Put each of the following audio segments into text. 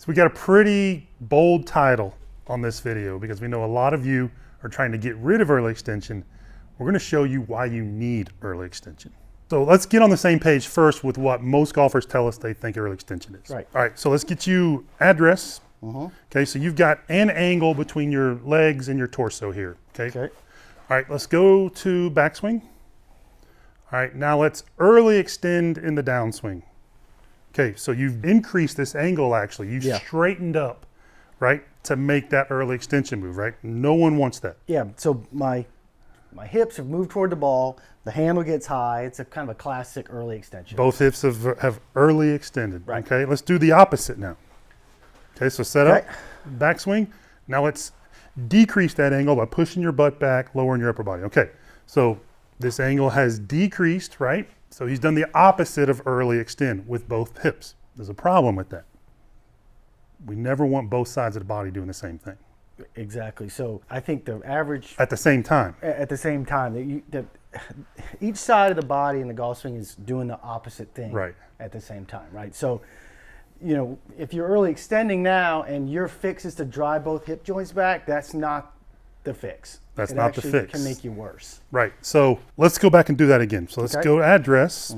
we got a pretty bold title on this video because we know a lot of you are trying to get rid of early extension. We're going to show you why you need early extension. So let's get on the same page first with what most golfers tell us they think early extension is. Right. All right, so let's get you address. Okay, so you've got an angle between your legs and your torso here. Okay. All right, let's go to backswing. All right, now let's early extend in the downswing. Okay, so you've increased this angle actually. You've straightened up, right, to make that early extension move, right? No one wants that. Yeah, so my hips have moved toward the ball. The handle gets high. It's a kind of a classic early extension. Both hips have early extended. Right. Okay, let's do the opposite now. Okay, so set up, backswing. Now let's decrease that angle by pushing your butt back, lowering your upper body. Okay, so this angle has decreased, right? So he's done the opposite of early extend with both hips. There's a problem with that. We never want both sides of the body doing the same thing. Exactly. So I think the average at the same time. At the same time that each side of the body in the golf swing is doing the opposite thing at the same time, right? So, you know, if you're early extending now and your fix is to drive both hip joints back, that's not the fix. That's not the fix. It can make you worse. Right. So let's go back and do that again. So let's go to address.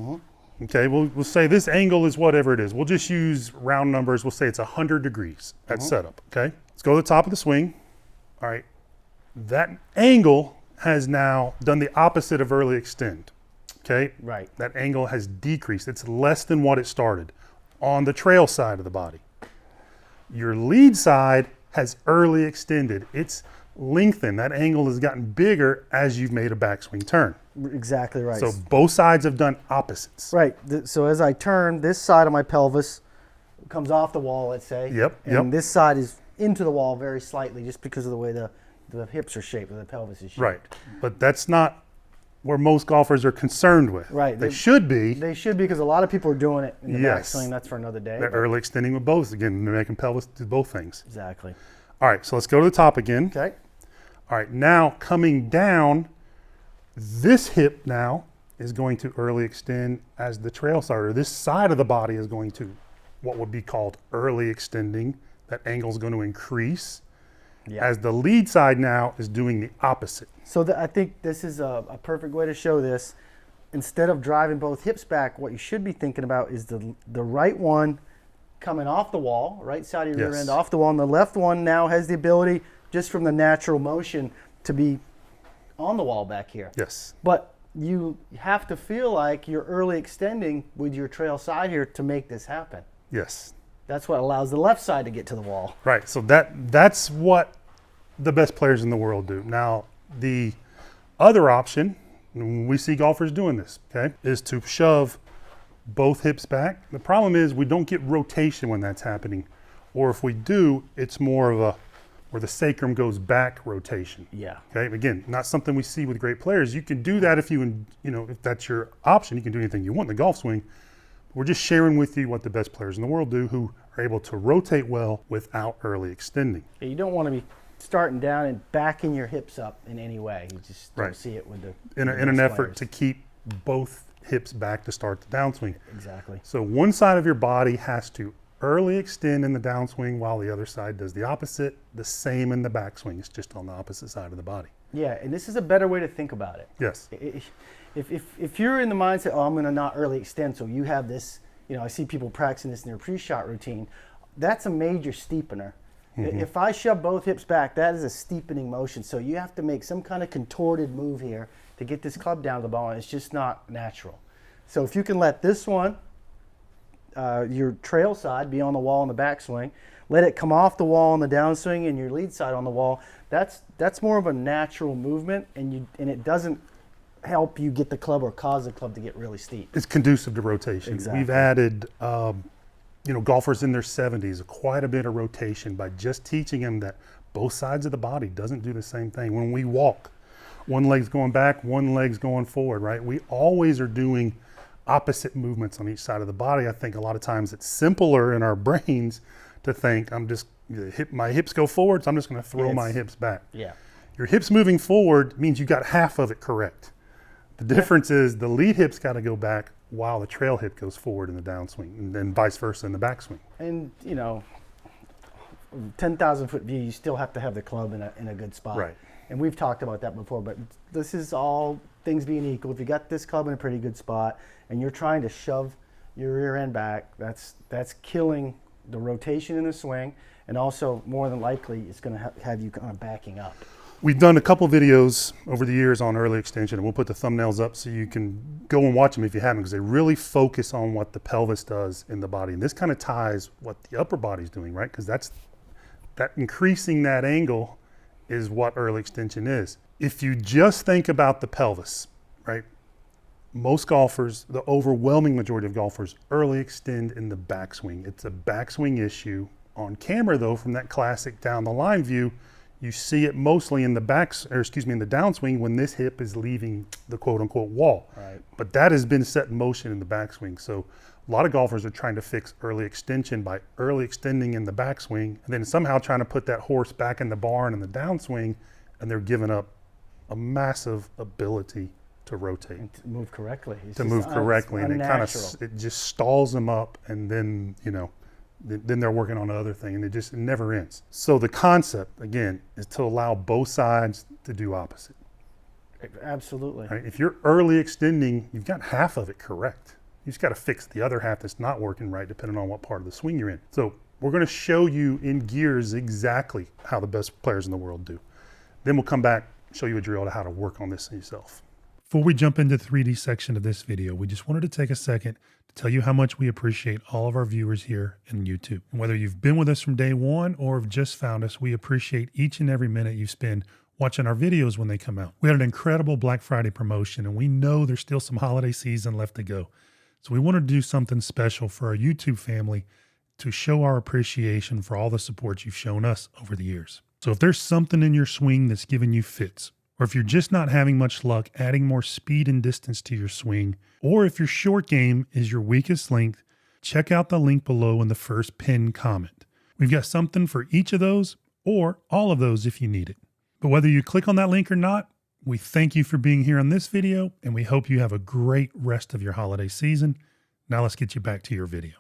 Okay, we'll say this angle is whatever it is. We'll just use round numbers. We'll say it's 100 degrees at setup, okay? Let's go to the top of the swing. All right, that angle has now done the opposite of early extend, okay? Right. That angle has decreased. It's less than what it started on the trail side of the body. Your lead side has early extended. It's lengthened. That angle has gotten bigger as you've made a backswing turn. Exactly right. So both sides have done opposites. Right. So as I turn, this side of my pelvis comes off the wall, let's say. And this side is into the wall very slightly just because of the way the hips are shaped or the pelvis is shaped. Right. But that's not where most golfers are concerned with. Right. They should be. They should be because a lot of people are doing it in the backswing. That's for another day. They're early extending with both. Again, they're making pelvis do both things. Exactly. All right, so let's go to the top again. Okay. All right, now coming down, this hip now is going to early extend as the trail side, or this side of the body is going to what would be called early extending. That angle is going to increase as the lead side now is doing the opposite. So I think this is a perfect way to show this. Instead of driving both hips back, what you should be thinking about is the right one coming off the wall, right side of your rear end off the wall, and the left one now has the ability, just from the natural motion, to be on the wall back here. Yes. But you have to feel like you're early extending with your trail side here to make this happen. Yes. That's what allows the left side to get to the wall. Right, so that's what the best players in the world do. Now, the other option, we see golfers doing this, okay, is to shove both hips back. The problem is we don't get rotation when that's happening. Or if we do, it's more of a where the sacrum goes back rotation. Yeah. Okay, again, not something we see with great players. You can do that if if that's your option. You can do anything you want in the golf swing. We're just sharing with you what the best players in the world do who are able to rotate well without early extending. Yeah, you don't want to be starting down and backing your hips up in any way. You just don't see it with the in an effort to keep both hips back to start the downswing. Exactly. So one side of your body has to early extend in the downswing while the other side does the opposite. The same in the backswing. It's just on the opposite side of the body. Yeah, and this is a better way to think about it. Yes. If you're in the mindset, oh, I'm going to not early extend, so you have this, I see people practicing this in their pre-shot routine, that's a major steepener. If I shove both hips back, that is a steepening motion. So you have to make some kind of contorted move here to get this club down to the ball, and it's just not natural. So if you can let this one, your trail side, be on the wall in the backswing, let it come off the wall on the downswing and your lead side on the wall, that's more of a natural movement, and it doesn't help you get the club or cause the club to get really steep. It's conducive to rotation. Exactly. We've added golfers in their 70s quite a bit of rotation by just teaching them that both sides of the body doesn't do the same thing. When we walk, one leg's going back, one leg's going forward, right? We always are doing opposite movements on each side of the body. I think a lot of times it's simpler in our brains to think my hips go forward, so I'm just going to throw my hips back. Yeah. Your hips moving forward means you got half of it correct. The difference is the lead hip's got to go back while the trail hip goes forward in the downswing, and then vice versa in the backswing. And 10,000-foot view, you still have to have the club in a good spot. Right. And we've talked about that before, but this is all things being equal. If you got this club in a pretty good spot and you're trying to shove your rear end back, that's killing the rotation in the swing, and also more than likely it's going to have you kind of backing up. We've done a couple videos over the years on early extension, and we'll put the thumbnails up so you can go and watch them if you haven't, because they really focus on what the pelvis does in the body. And this kind of ties what the upper body's doing, right? Because that increasing that angle is what early extension is. If you just think about the pelvis, right? Most golfers, the overwhelming majority of golfers, early extend in the backswing. It's a backswing issue. On camera though, from that classic down the line view, you see it mostly in the in the downswing when this hip is leaving the quote unquote wall. Right. But that has been set in motion in the backswing. So a lot of golfers are trying to fix early extension by early extending in the backswing and then somehow trying to put that horse back in the barn in the downswing, and they're giving up a massive ability to rotate. And to move correctly. And it just stalls them up, and then, then they're working on the other thing, and it never ends. So the concept, again, is to allow both sides to do opposite. Absolutely. Right? If you're early extending, you've got half of it correct. You just got to fix the other half that's not working right, depending on what part of the swing you're in. So we're going to show you in gears exactly how the best players in the world do. Then we'll come back, show you a drill to how to work on this yourself. Before we jump into the 3D section of this video, we just wanted to take a second to tell you how much we appreciate all of our viewers here in YouTube. And whether you've been with us from day one or have just found us, we appreciate each and every minute you spend watching our videos when they come out. We had an incredible Black Friday promotion, and we know there's still some holiday season left to go. So we wanted to do something special for our YouTube family to show our appreciation for all the support you've shown us over the years. So if there's something in your swing that's giving you fits, or if you're just not having much luck adding more speed and distance to your swing, or if your short game is your weakest link, check out the link below in the first pinned comment. We've got something for each of those, or all of those if you need it. But whether you click on that link or not, we thank you for being here on this video, and we hope you have a great rest of your holiday season. Now let's get you back to your video.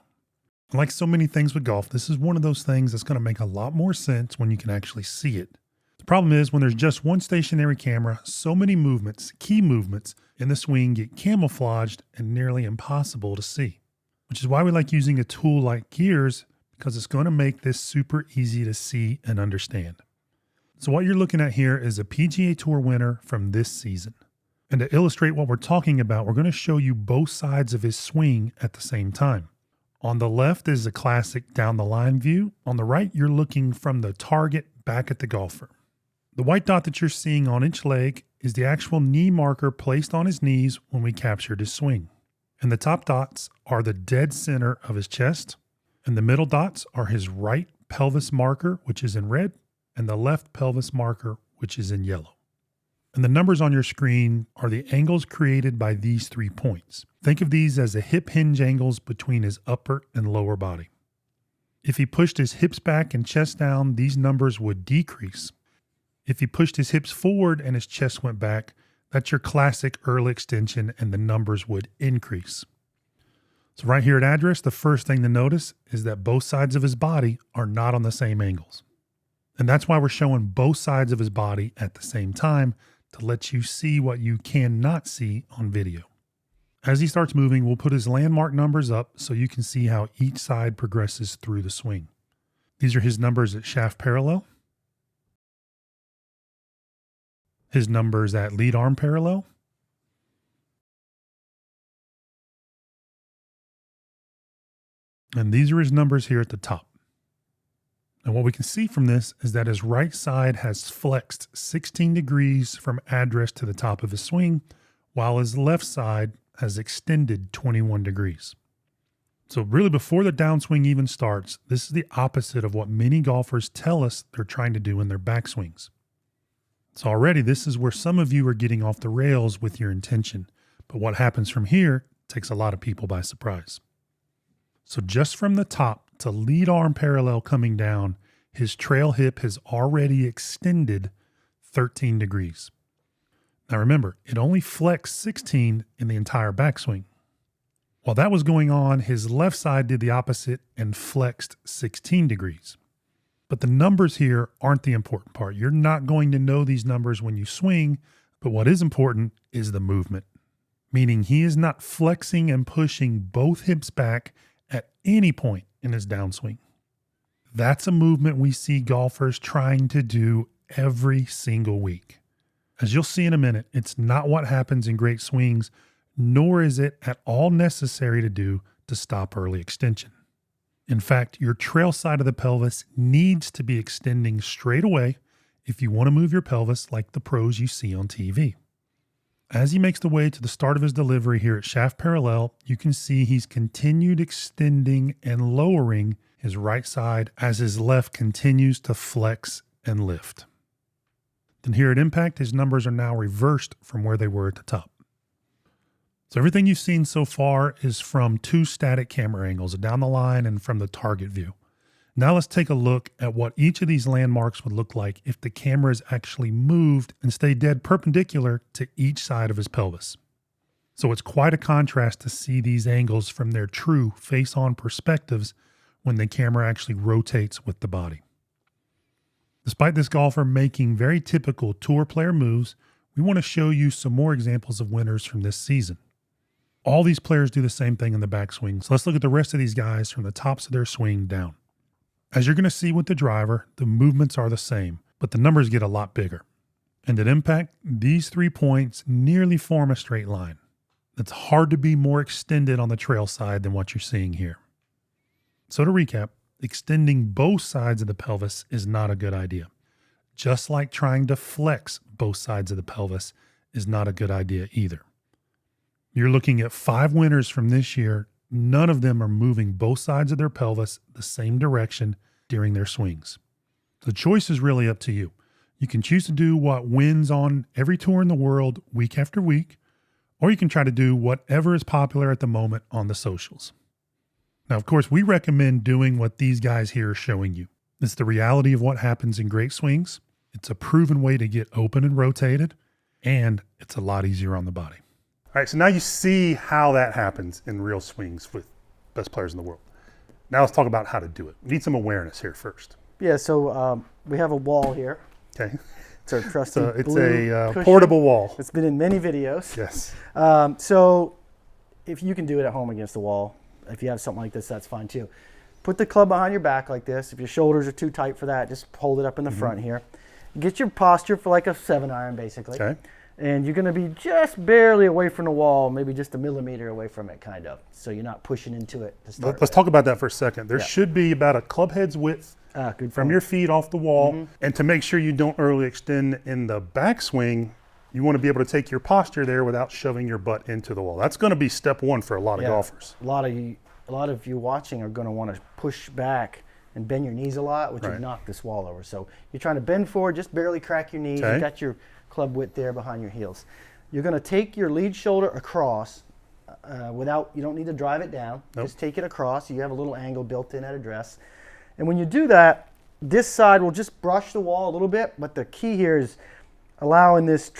Like so many things with golf, this is one of those things that's going to make a lot more sense when you can actually see it. The problem is when there's just one stationary camera, so many movements, key movements in the swing get camouflaged and nearly impossible to see, which is why we like using a tool like Gears, because it's going to make this super easy to see and understand. So what you're looking at here is a PGA Tour winner from this season. And to illustrate what we're talking about, we're going to show you both sides of his swing at the same time. On the left is a classic down the line view. On the right, you're looking from the target back at the golfer. The white dot that you're seeing on each leg is the actual knee marker placed on his knees when we captured his swing. And the top dots are the dead center of his chest. And the middle dots are his right pelvis marker, which is in red, and the left pelvis marker, which is in yellow. And the numbers on your screen are the angles created by these 3 points. Think of these as the hip hinge angles between his upper and lower body. If he pushed his hips back and chest down, these numbers would decrease. If he pushed his hips forward and his chest went back, that's your classic early extension, and the numbers would increase. So right here at address, the first thing to notice is that both sides of his body are not on the same angles. And that's why we're showing both sides of his body at the same time, to let you see what you cannot see on video. As he starts moving, we'll put his landmark numbers up so you can see how each side progresses through the swing. These are his numbers at shaft parallel, his numbers at lead arm parallel, and these are his numbers here at the top. And what we can see from this is that his right side has flexed 16 degrees from address to the top of his swing, while his left side has extended 21 degrees. So really before the downswing even starts, this is the opposite of what many golfers tell us they're trying to do in their backswings. So already this is where some of you are getting off the rails with your intention, but what happens from here takes a lot of people by surprise. So just from the top to lead arm parallel coming down, his trail hip has already extended 13 degrees. Now remember, it only flexed 16 in the entire backswing. While that was going on, his left side did the opposite and flexed 16 degrees. But the numbers here aren't the important part. You're not going to know these numbers when you swing, but what is important is the movement, meaning he is not flexing and pushing both hips back at any point in his downswing. That's a movement we see golfers trying to do every single week. As you'll see in a minute, it's not what happens in great swings, nor is it at all necessary to do to stop early extension. In fact, your trail side of the pelvis needs to be extending straight away if you want to move your pelvis like the pros you see on TV. As he makes the way to the start of his delivery here at shaft parallel, you can see he's continued extending and lowering his right side as his left continues to flex and lift. Then here at impact, his numbers are now reversed from where they were at the top. So everything you've seen so far is from two static camera angles, down the line and from the target view. Now let's take a look at what each of these landmarks would look like if the camera is actually moved and stay dead perpendicular to each side of his pelvis. So it's quite a contrast to see these angles from their true face-on perspectives when the camera actually rotates with the body. Despite this golfer making very typical tour player moves, we want to show you some more examples of winners from this season. All these players do the same thing in the backswing, so let's look at the rest of these guys from the tops of their swing down. As you're going to see with the driver, the movements are the same, but the numbers get a lot bigger. And at impact, these 3 points nearly form a straight line. It's hard to be more extended on the trail side than what you're seeing here. So to recap, extending both sides of the pelvis is not a good idea. Just like trying to flex both sides of the pelvis is not a good idea either. You're looking at 5 winners from this year. None of them are moving both sides of their pelvis the same direction during their swings. The choice is really up to you. You can choose to do what wins on every tour in the world week after week, or you can try to do whatever is popular at the moment on the socials. Now, of course, we recommend doing what these guys here are showing you. It's the reality of what happens in great swings. It's a proven way to get open and rotated, and it's a lot easier on the body. All right, so now you see how that happens in real swings with best players in the world. Now let's talk about how to do it. We need some awareness here first. Yeah, so we have a wall here. Okay. It's our trusty It's blue a cushion. portable wall. It's been in many videos. Yes. So if you can do it at home against the wall, if you have something like this, that's fine too. Put the club behind your back like this. If your shoulders are too tight for that, just hold it up in the front here. Get your posture for like a 7-iron basically. Okay. And you're going to be just barely away from the wall, maybe just a millimeter away from it, kind of. So you're not pushing into it to start. Let's talk about that for a second. There should be about a club head's width from your feet off the wall. And to make sure you don't early extend in the backswing, you want to be able to take your posture there without shoving your butt into the wall. That's going to be step one for a lot of golfers. A lot of you watching are going to want to push back and bend your knees a lot, which would knock this wall over. So you're trying to bend forward, just barely crack your knees. You got your club width there behind your heels. You're going to take your lead shoulder across you don't need to drive it down. Just take it across. You have a little angle built in at address. And when you do that, this side will just brush the wall a little bit, but the key here is allowing this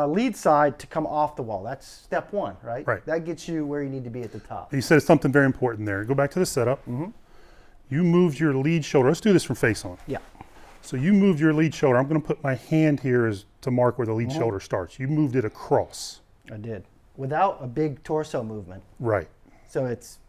lead side to come off the wall. That's step one, right? Right. That gets you where you need to be at the top. You said something very important there. Go back to the setup. You moved your lead shoulder. Let's do this from face on. Yeah. So you moved your lead shoulder. I'm going to put my hand here to mark where the lead shoulder starts. You moved it across. I did. Without a big torso movement. Right. So it's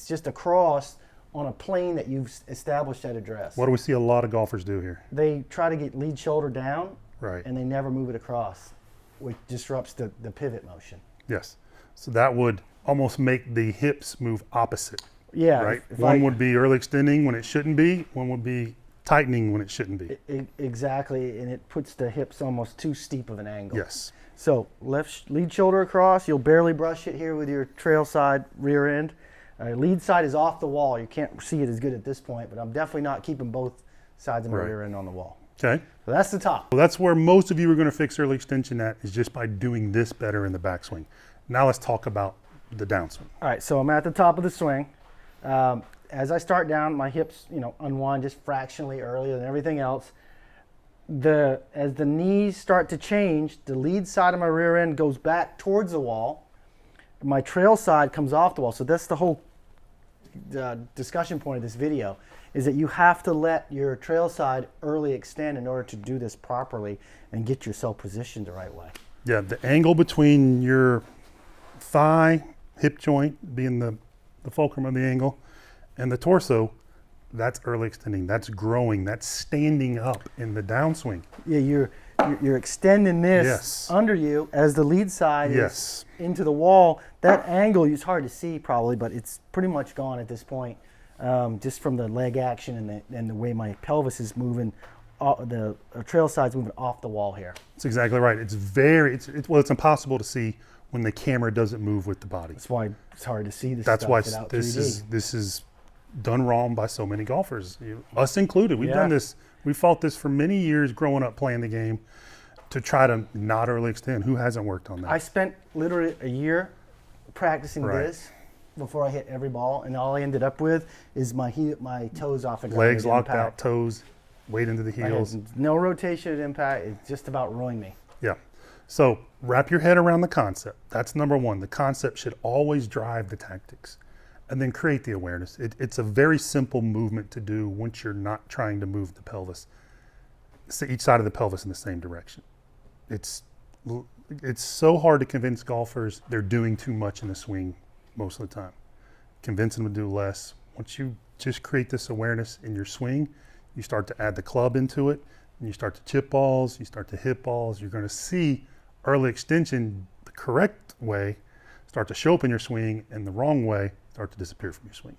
just across on a plane that you've established at address. What do we see a lot of golfers do here? They try to get lead shoulder down, and they never move it across, which disrupts the pivot motion. Yes. So that would almost make the hips move opposite. Yeah. Right. One would be early extending when it shouldn't be. One would be tightening when it shouldn't be. Exactly, and it puts the hips almost too steep of an angle. Yes. So left lead shoulder across, you'll barely brush it here with your trail side rear end. Lead side is off the wall. You can't see it as good at this point, but I'm definitely not keeping both sides of my rear end on the wall. Okay. So that's the top. Well, that's where most of you are going to fix early extension at, is just by doing this better in the backswing. Now let's talk about the downswing. All right, so I'm at the top of the swing. As I start down, my hips, unwind just fractionally earlier than everything else. As the knees start to change, the lead side of my rear end goes back towards the wall. My trail side comes off the wall. So that's the whole discussion point of this video, is that you have to let your trail side early extend in order to do this properly and get yourself positioned the right way. Yeah, the angle between your thigh, hip joint being the fulcrum of the angle, and the torso, that's early extending, that's growing, that's standing up in the downswing. Yeah, you're extending this Yes. under you as the lead side Yes. is into the wall. That angle is hard to see probably, but it's pretty much gone at this point, just from the leg action and the way my pelvis is moving. The trail side's moving off the wall here. That's exactly right. It's impossible to see when the camera doesn't move with the body. That's why it's hard to see this That's stuff why without this 3D. is done wrong by so many golfers, us included. We've done Yeah. this. We fought this for many years growing up playing the game to try to not early extend. Who hasn't worked on that? I spent literally a year practicing Right. this before I hit every ball, and all I ended up with is my toes off the ground. Legs at locked out, impact. toes weight into the I had heels. no rotation at impact. It just about ruined me. Yeah. So wrap your head around the concept. That's number one. The concept should always drive the tactics, and then create the awareness. It's a very simple movement to do once you're not trying to move the pelvis, so each side of the pelvis in the same direction. It's so hard to convince golfers they're doing too much in the swing most of the time. Convince them to do less. Once you just create this awareness in your swing, you start to add the club into it, and you start to chip balls, you start to hit balls. You're going to see early extension the correct way start to show up in your swing, and the wrong way start to disappear from your swing.